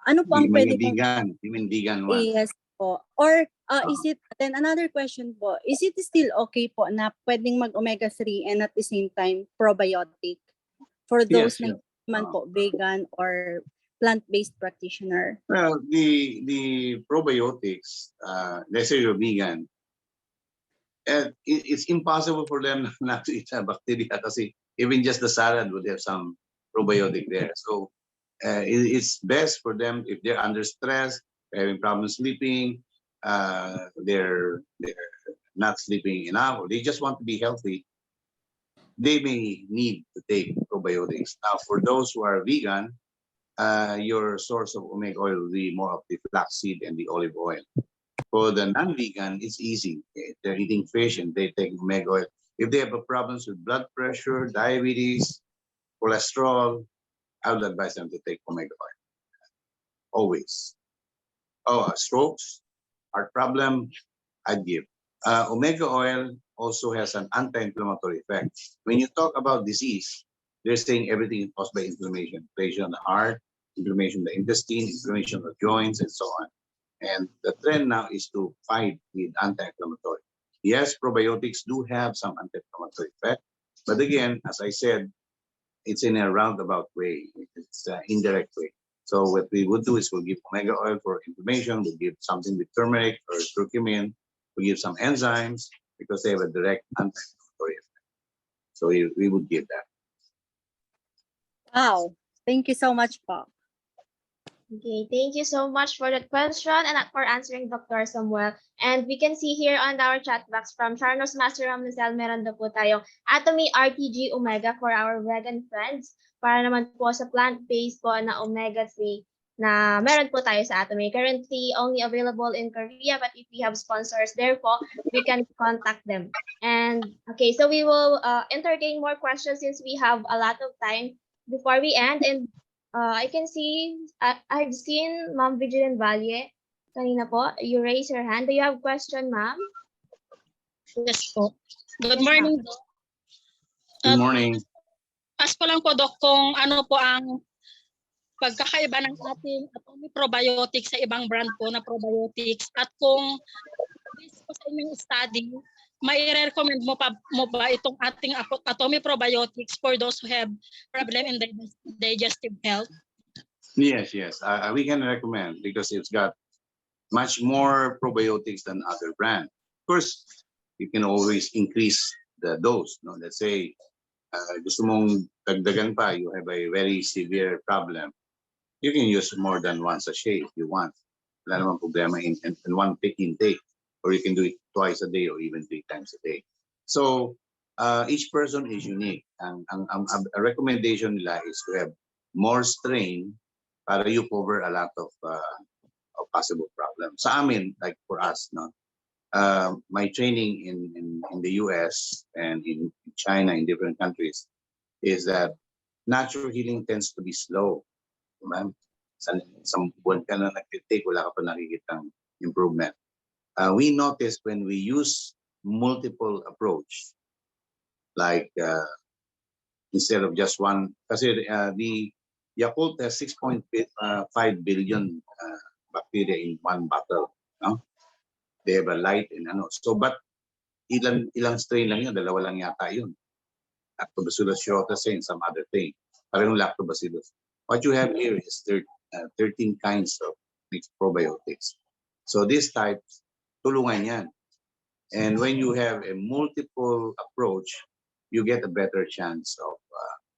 ano po ang pwede kong You mean vegan one? yes po. Or is it, then another question po, is it still okay po na pwedeng mag omega-3 and at the same time probiotic for those Yes, na po vegan or plant-based practitioner? Well, the probiotics, let's say you're vegan, it's impossible for them not to eat a bacteria kasi even just the salad would have some probiotic there. So it's best for them if they're under stress, having problems sleeping, they're not sleeping enough, or they just want to be healthy, they may need to take probiotics. Now, for those who are vegan, your source of omega oil will be more of the flaxseed and the olive oil. For the non-vegan, it's easy. They're eating fish and they take omega oil. If they have problems with blood pressure, diabetes, cholesterol, I would advise them to take omega oil. Always. Strokes, heart problem, I'd give. Omega oil also has an anti-inflammatory effect. When you talk about disease, they're saying everything is caused by inflammation. Inflammation of the heart, inflammation of the intestine, inflammation of the joints, and so on. And the trend now is to fight with anti-inflammatory. Yes, probiotics do have some anti-inflammatory effect, but again, as I said, it's in a roundabout way. It's an indirect way. So what we would do is we'll give omega oil for inflammation, we'll give something with turmeric or curcumin, we'll give some enzymes because they have a direct anti-inflammatory effect. So we would give that. Wow, thank you so much po. Okay, thank you so much for that question and for answering, Dr. Samuel. And we can see here on our chat box from Charnos Master Ramnasel, meron daw po tayong Atomy RTG Omega for our vegan friends. Para naman po sa plant-based po na omega-3 na meron po tayo sa Atomy. Currently only available in Korea, but if we have sponsors there po, we can contact them. And okay, so we will entertain more questions since we have a lot of time before we end. And I can see, I've seen Ma'am Vigilant Valle. Kanina po, you raise your hand. Do you have question, ma'am? Yes po. Good Yes, morning, ma'am. Doc. Good morning. Ask ko lang po, Doc, kung ano po ang pagkakaiba ng ating Atomy Probiotics sa ibang brand po na probiotics at kung based po sa inyong study, may recommend mo ba itong ating Atomy Probiotics for those who have problem in digestive health? Yes, yes. We can recommend because it's got much more probiotics than other brands. Of course, you can always increase the dose. No? Let's say, gusto mong dagdagan pa, you have a very severe problem. You can use more than one sachet if you want. Wala namang problema in one intake. Or you can do it twice a day or even 3 times a day. So each person is unique. A recommendation nila is to have more strain para you cover a lot of possible problems. Sa amin, like for us, no, my training in the US and in China, in different countries, is that natural healing tends to be slow. Diba? Isang buwan ka na nag-take, wala ka pa nakikitang improvement. We notice when we use multiple approach, like instead of just one, kasi the Yakult has 6.5 billion bacteria in one bottle. No? They have a light and ano. So, but ilang strain lang yun, dalawa lang yata yun. Lactobacillus and some other thing. Parang lactobacillus. What you have here is 13 kinds of mixed probiotics. So these types, tulungan yan. And when you have a multiple approach, you get a better chance of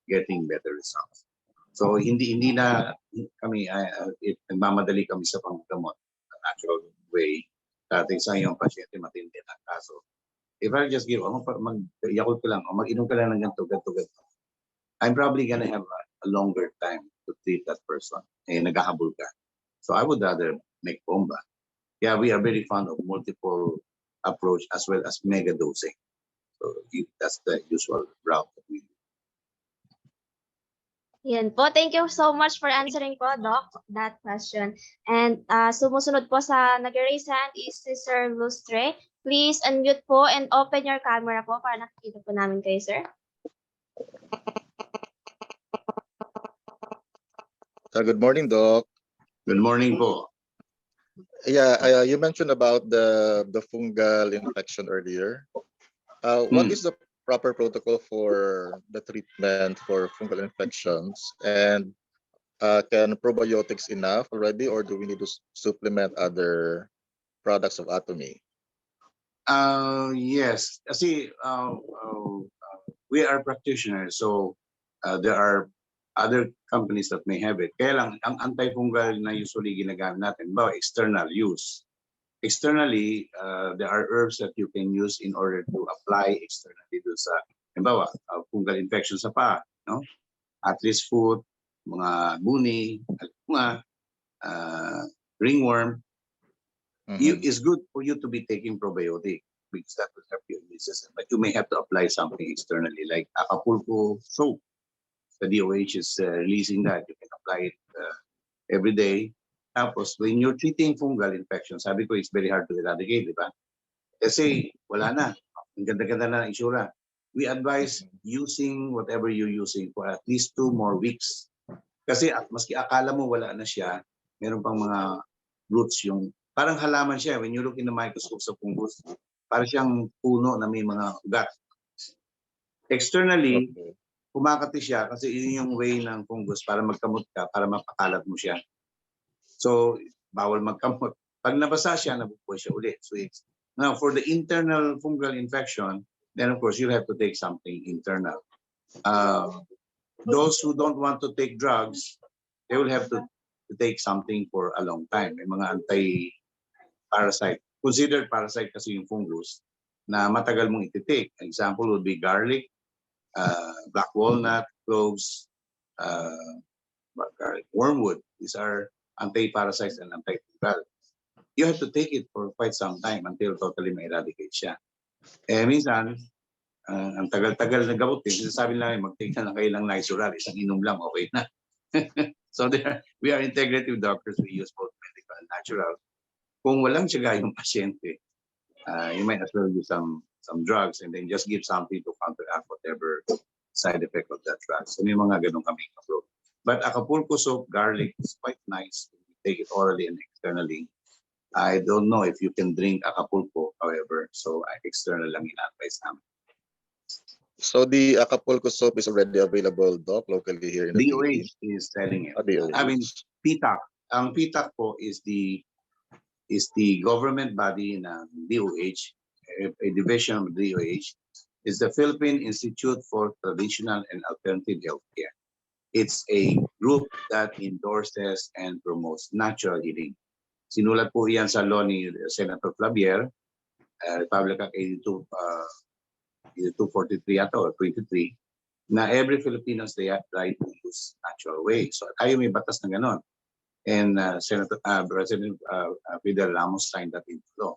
getting better results. So hindi na kami, nagmamadali kami sa panggamot, natural way. Dati sa iyong pasyente matindi na kaso. If I just give, mag-Yakult ka lang, o mag-inom ka lang ng ganito, I'm probably gonna have a longer time to treat that person. Naghahabol ka. So I would rather make bomba. Yeah, we are very fond of multiple approach as well as mega dosing. So that's the usual route that we do. Yan po. Thank you so much for answering po, Doc, that question. And sumusunod po sa nag-raise hand is si Sir Lustre. Please unmute po and open your camera po para nakikita po namin kayo, sir. Good morning, Doc. Good morning po. Yeah, you mentioned about the fungal infection earlier. What is the proper protocol for the treatment for fungal infections? And can probiotics enough already, or do we need to supplement other products of Atomy? Yes. See, we are practitioners, so there are other companies that may have it. Kaya lang, ang antifungal na usually ginagamit natin, external use. Externally, there are herbs that you can use in order to apply externally do sa, fungal infection sa paa, no? Atlas foot, mga buni, mga ringworm. It's good for you to be taking probiotic because that will help your immune system. But you may have to apply something externally, like Acapulco soap. The DOH is releasing that. You can apply it every day. Tapos, when you're treating fungal infection, sabi ko, it's very hard to eradicate, di ba? Kasi, wala na. Ang ganda-ganda na ng isura. We advise using whatever you're using for at least 2 more weeks. Kasi, maski akala mo wala na siya, meron pang mga roots yung, parang halaman siya. When you look in the microscope sa fungus, parang siyang puno na may mga ugat. Externally, kumakati siya kasi yun yung way ng fungus para magkamot ka, para mapakalat mo siya. So, bawal magkamot. Pag nabasa siya, nabubuhay siya ulit. So, now, for the internal fungal infection, then of course, you'll have to take something internal. Those who don't want to take drugs, they will have to to take something for a long time. May mga anti-parasite. Considered parasite kasi yung fungus na matagal mong iti-take. An example would be garlic, black walnut, cloves, wormwood. These are anti-parasites and antifungal. You have to take it for quite some time until totally ma-eradicate siya. Eh minsan, ang tagal-tagal na gamot din, sinasabi lang, mag-take na lang kayo ng Nizoral, isang inom lang, okay na. So we are integrative doctors, we use both medical and natural. Kung walang tiyaga yung pasyente, you might as well use some drugs and then just give something to counteract whatever side effect of that drug. So may mga ganun kami approach. But Acapulco soap, garlic is quite nice. You take it orally and externally. I don't know if you can drink Acapulco, however, so external lang in-advise namin. So the Acapulco soap is already available, Doc, locally here in the Philippines. DOH is selling it. DOH. I mean, PTAC. Ang PTAC po is the government body ng DOH, a division of DOH, is the Philippine Institute for Traditional and Alternative Healthcare. It's a group that endorses and promotes natural healing. Sinulat po yan sa law ni Senator Flavier, Republic Act 8243 ato, or 23, na every Filipino they have right to use natural way. So tayo may batas na ganon. And President Fidel Ramos signed that into law.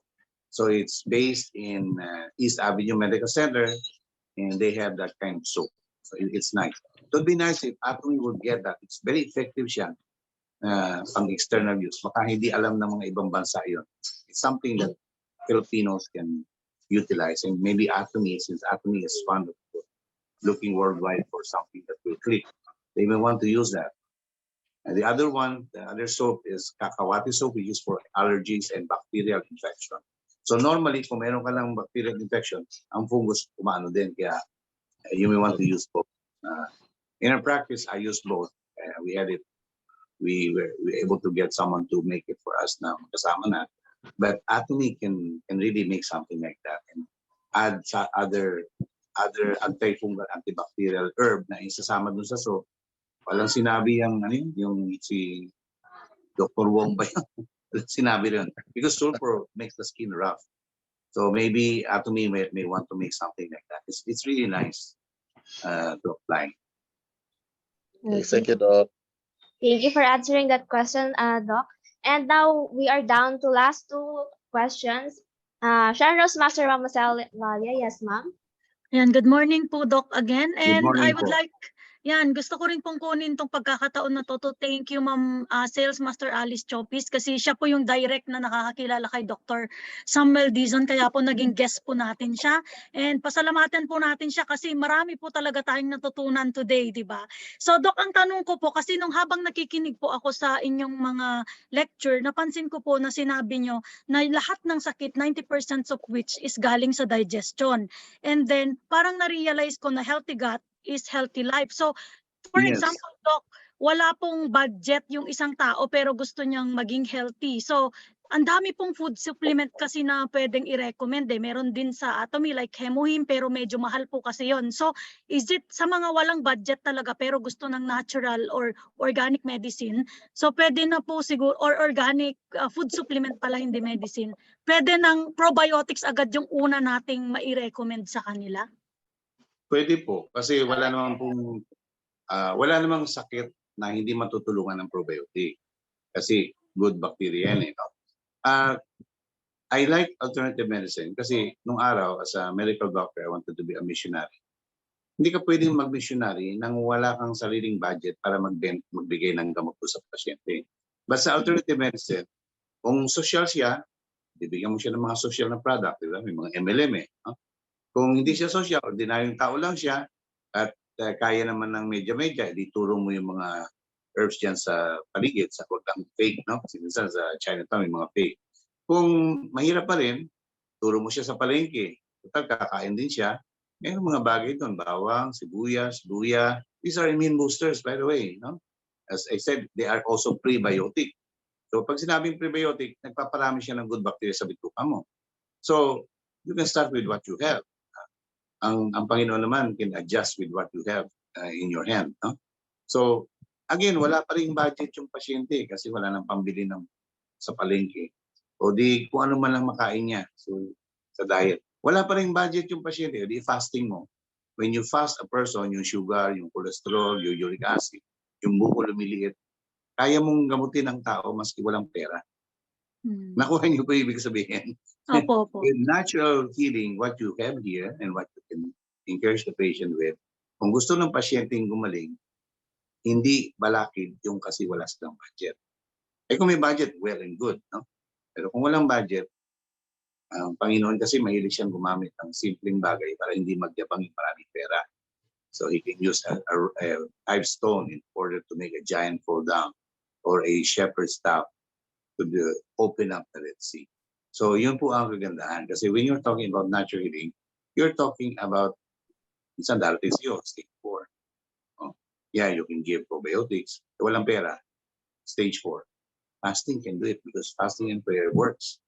So it's based in East Avenue Medical Center, and they have that kind of soap. So it's nice. It would be nice if Atomy would get that. It's very effective siya pang external use. Baka hindi alam ng mga ibang bansa yun. It's something that Filipinos can utilize. And maybe Atomy, since Atomy is fond of looking worldwide for something that will click, they may want to use that. And the other one, the other soap is cacahuate soap we use for allergies and bacterial infection. So normally, kung meron ka lang bacterial infection, ang fungus kumano din. Kaya you may want to use both. In our practice, I use both. We had it. We were able to get someone to make it for us na kasama na. But Atomy can really make something like that and add sa other antifungal, antibacterial herb na isasama dun sa soap. Walang sinabi yung si Dr. Wong ba yun? Walang sinabi rin. Because sulfur makes the skin rough. So maybe Atomy may want to make something like that. It's really nice to apply. Okay, thank you, Doc. Thank you for answering that question, Doc. And now we are down to last two questions. Sharon Rose Master Mamasel Valia, yes, ma'am. Yan, good morning po, Doc, again. And morning I would po. like, gusto ko rin pong kunin tong pagkakataon na to thank you, Ma'am Sales Master Alice Chopis, kasi siya po yung direct na nakakakilala kay Dr. Samuel Dizon, kaya po naging guest po natin siya. And pasalamatan po natin siya kasi marami po talaga tayong natutunan today, di ba? So, Doc, ang tanong ko po, kasi nung habang nakikinig po ako sa inyong mga lecture, napansin ko po na sinabi nyo na lahat ng sakit, 90% of which is galing sa digestion. And then, parang na-realize ko na healthy gut is healthy life. So, for Yes. example, Doc, wala pong budget yung isang tao pero gusto niyang maging healthy. So, ang dami pong food supplement kasi na pwedeng i-recommend. Meron din sa Atomy like Hemohim pero medyo mahal po kasi yon. So, is it sa mga walang budget talaga pero gusto ng natural or organic medicine? So, pwede na po siguro, or organic food supplement pala, hindi medicine. Pwede ng probiotics agad yung una nating mai-recommend sa kanila? Pwede po. Kasi wala namang sakit na hindi matutulungan ng probiotic. Kasi good bacteria yan. I like alternative medicine kasi nung araw as a medical doctor, I wanted to be a missionary. Hindi ka pwedeng mag-missionary nang wala kang sariling budget para magbigay ng gamot sa pasyente. Basta alternative medicine, kung social siya, bibigyan mo siya ng mga social na product, di ba? May mga MLM no? Kung hindi siya social, ordinaryong tao lang siya, at kaya naman ng medya-medya, ituro mo yung mga herbs dyan sa paligid, sa kutang fake, no? Kasi minsan sa Chinatown may mga fake. Kung mahirap pa rin, turo mo siya sa palengke. Total, kakain din siya. May mga bagay doon, bawang, sibuyas, luya. These are immune boosters, by the way, no? As I said, they are also prebiotic. So pag sinabing prebiotic, nagpaparami siya ng good bacteria sa bituka mo. So you can start with what you have. Ang Panginoon naman can adjust with what you have in your hand. No? So Again, wala pa ring budget yung pasyente kasi wala nang pambili ng sa palengke. O di kung ano man lang makain niya sa diet. Wala pa ring budget yung pasyente, o di fasting mo. When you fast a person, yung sugar, yung cholesterol, yung uric acid, yung buko lumiliit, kaya mong gamutin ang tao maski walang pera. Nakuha niyo po ibig sabihin? Opo, opo. With natural healing, what you have here and what you can encourage the patient with, kung gusto ng pasyenteng gumaling, hindi balakid yung kasi wala silang budget. Eh kung may budget, well and good. No? Pero kung walang budget, ang Panginoon kasi mahilig siyang gumamit ng simpleng bagay para hindi magyabang yung maraming pera. So he can use a 5 stone in order to make a giant fall down or a shepherd's staff to open up the Red Sea. So yun po ang kagandahan. Kasi when you're talking about natural healing, you're talking about isang darating sa'yo, stage 4. Oh, yeah, you can give probiotics. Walang pera, stage 4. Fasting can do it because fasting and prayer works.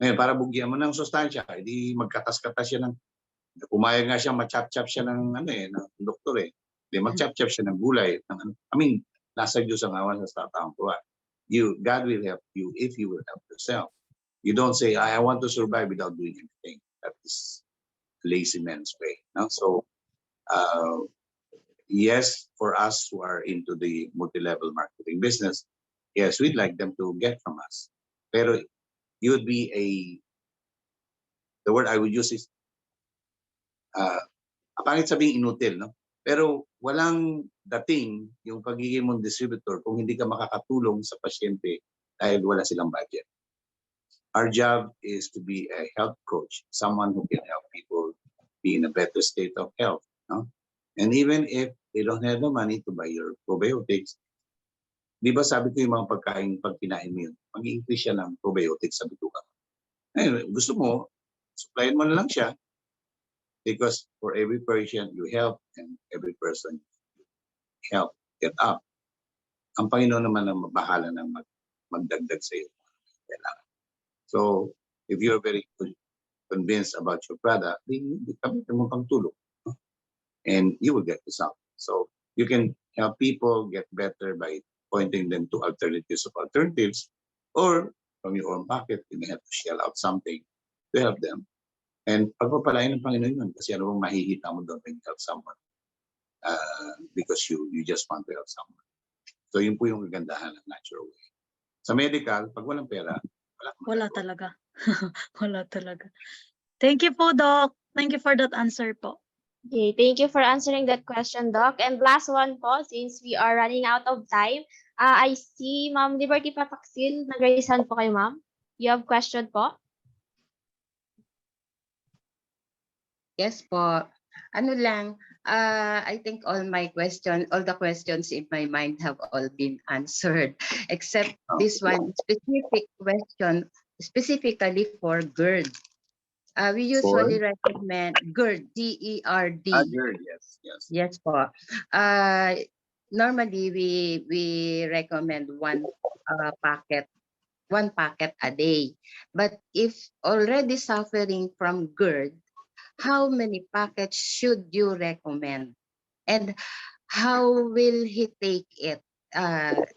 Ngayon, para bugyan mo ng sustansya, hindi magkatas-katas siya ng, pumayag nga siya, machap-chap siya ng, ng doktor eh. Hindi, mag-chap-chap siya ng gulay. Nasa Diyos ang awan sa taong tuwa. God will help you if you will help yourself. You don't say, I want to survive without doing anything. That is lazy man's way. No? So, yes, for us who are into the multi-level marketing business, yes, we'd like them to get from us. Pero you would be the word I would use is, pangit sabihin inutil, no? Pero walang dating yung pagiging mong distributor kung hindi ka makakatulong sa pasyente dahil wala silang budget. Our job is to be a health coach, someone who can help people be in a better state of health. No? And even if they don't have the money to buy your probiotics, di ba sabi ko yung mga pagkain, pag kinain mo yun, mag-i-increase siya ng probiotics sa bituka. Ngayon, gusto mo, supplyin mo na lang siya because for every patient you help and every person you help get up. Ang Panginoon naman ang mabahala ng magdagdag sa iyo. So, if you're very convinced about your product, then kami mo pang tulong. No? And you will get results. So, you can help people get better by pointing them to alternatives of alternatives, or from your own pocket, you may have to shell out something to help them. And pagpapalain ng Panginoon yun, kasi ano bang mahihita mo doon when you help someone because you just want to help someone. So yun po yung kagandahan ng natural way. Sa medical, pag walang pera, Wala talaga. Wala talaga. Thank you po, Doc. Thank you for that answer po. Okay, thank you for answering that question, Doc. And last one po, since we are running out of time, I see Ma'am Liberty Pataksil. Nag-raise hand po kayo, Ma'am. You have question po? Yes po. Ano lang, I think all the questions in my mind have all been answered, except this one specific question, specifically for GERD. We usually recommend GERD, GERD. GERD, yes. Yes po. Normally, we recommend one packet a day. But if already suffering from GERD, how many packets should you recommend? And how will he take it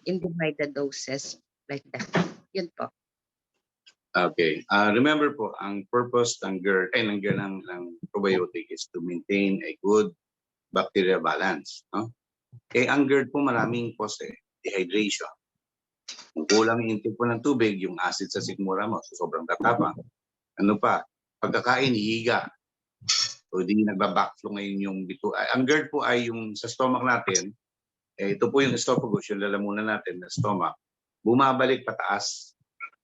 in divided doses like that? Yun po. Okay. Remember po, ang purpose ng GERD, ng probiotic is to maintain a good bacterial balance. No? Ang GERD po maraming cause dehydration. Kung kulang yung intake po ng tubig, yung acid sa sikmura mo, so sobrang tatapang. Ano pa? Pagkakain, hihiga. So hindi nagba-backflow ngayon yung bito. Ang GERD po ay yung sa stomach natin, ito po yung esophagus, yung lalamunan natin na stomach, bumabalik pataas.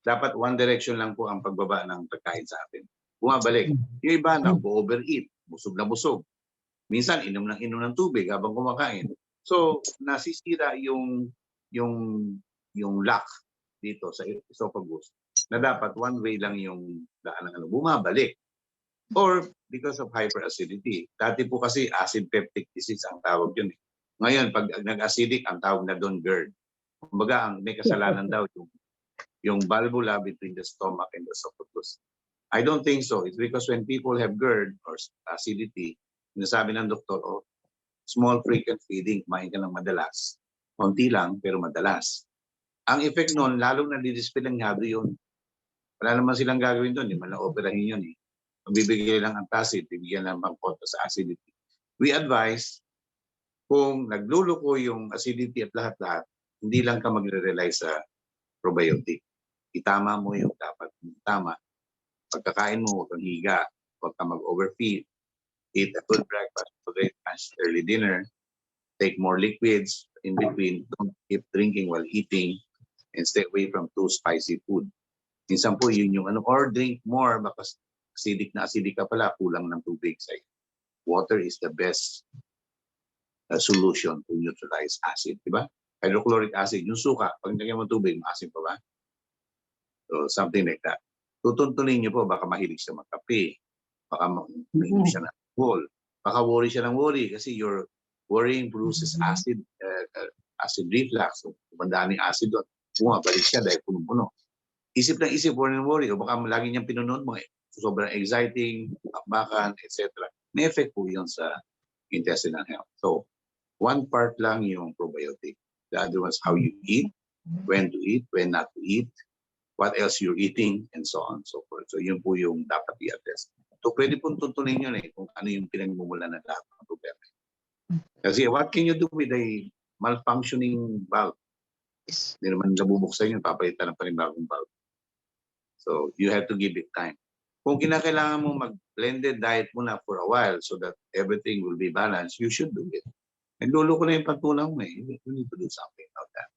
Dapat one direction lang po ang pagbaba ng pagkain sa atin. Bumabalik. Yung iba na overeat, busog na busog. Minsan inom ng tubig habang kumakain. So nasisira yung lock dito sa esophagus na dapat one way lang yung daan ng bumabalik. Or because of hyperacidity. Dati po kasi acid peptic disease ang tawag yun. Ngayon, pag nag-acidic, ang tawag na doon GERD. Kumbaga, ang may kasalanan daw yung valvula between the stomach and the esophagus. I don't think so. It's because when people have GERD or acidity, sinasabi ng doktor, small frequent feeding, kumain ka ng madalas, Konti lang, pero madalas. Ang effect nun, lalong nadidispel ang hado yun. Wala naman silang gagawin doon, hindi man lang operahin yun eh. Magbibigay lang ang acid, bibigyan lang ng kontra sa acidity. We advise, kung nagluluko yung acidity at lahat-lahat, hindi lang ka magre-rely sa probiotic. Itama mo yung dapat tama. Pagkakain mo, huwag kang higa, huwag kang mag-overfeed, eat a good breakfast, late lunch, early dinner, take more liquids in between, don't keep drinking while eating, and stay away from too spicy food. Minsan po yun yung or drink more, baka acidic ka pala, kulang ng tubig sa'yo. Water is the best solution to neutralize acid, di ba? Hydrochloric acid, yung suka, pag nagyan mo tubig, maasim pa ba? So, something like that. Tutuntunin niyo po, baka mahilig siya magkape, baka mahilig siya ng alcohol, baka worry siya ng worry kasi your worrying produces acid reflux. So, kumandaming acid doon, bumabalik siya dahil puno-puno. Isip ng isip, worry, o baka lagi niyang pinunod, mga sobrang exciting, bakbakan, etc. May effect po yun sa intestinal health. So, one part lang yung probiotic. The other one's how you eat, when to eat, when not to eat, what else you're eating, and so on and so forth. So, yun po yung dapat i-address. So, pwede pong tuntunin yun kung ano yung pinagmumula ng lahat ng problema. Kasi what can you do with a malfunctioning valve? Hindi naman nabubuksan yun, papalitan ng panibagong valve. So, you have to give it time. Kung kinakailangan mo mag-blended diet muna for a while so that everything will be balanced, you should do it. Nagluluko na yung pagtunaw mo eh. You need to do something about that.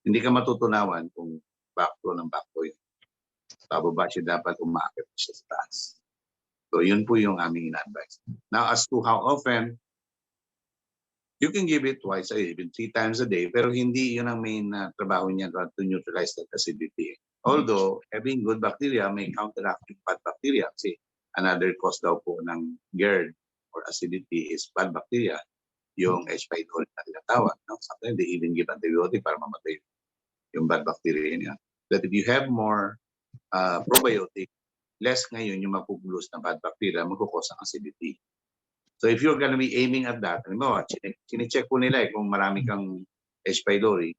Hindi ka matutunawan kung backflow ng backflow yun. Pababa siya dapat umakit siya sa taas. So, yun po yung aming in-advise. Now, as to how often, you can give it twice a day, even 3 times a day, pero hindi yun ang main trabaho niya to neutralize that acidity. Although, having good bacteria may counteract bad bacteria kasi another cause daw po ng GERD or acidity is bad bacteria, yung H. pylori na tinatawag. No? Sometimes they even give antibiotic para mamatay yung bad bacteria niya. But if you have more probiotic, less ngayon yung mapupulos na bad bacteria, magkukos ang acidity. So if you're gonna be aiming at that, halimbawa, chinecheck po nila kung marami kang H. pylori,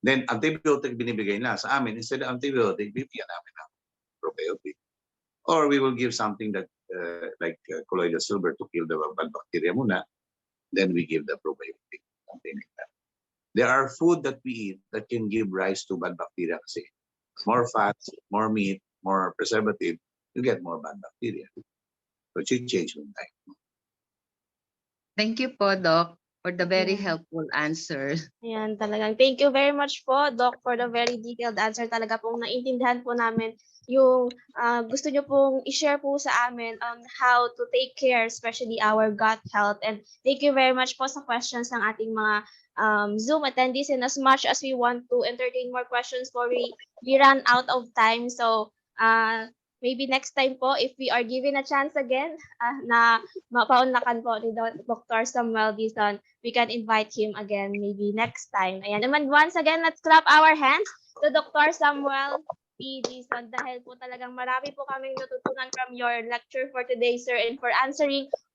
then antibiotic binibigay na sa amin. Instead of antibiotic, bibigyan namin ng probiotic. Or we will give something that like colloidal silver to kill the bad bacteria muna. Then we give the probiotic, something like that. There are food that we eat that can give rise to bad bacteria kasi. More fats, more meat, more preservative, you get more bad bacteria. So change yung diet. Thank you po, Doc, for the very helpful answer. Ayan, talagang thank you very much po, Doc, for the very detailed answer. Talaga pong naintindihan po namin yung gusto nyo pong i-share po sa amin on how to take care, especially our gut health. And thank you very much po sa questions ng ating mga Zoom attendees. And as much as we want to entertain more questions for we run out of time. So, maybe next time po, if we are given a chance again na mapaunlakan po ni Dr. Samuel Dizon, we can invite him again maybe next time. Ayan. And once again, let's clap our hands to Dr. Samuel P. Dizon dahil po talagang marami po kaming natutunan from your lecture for today, sir, and for answering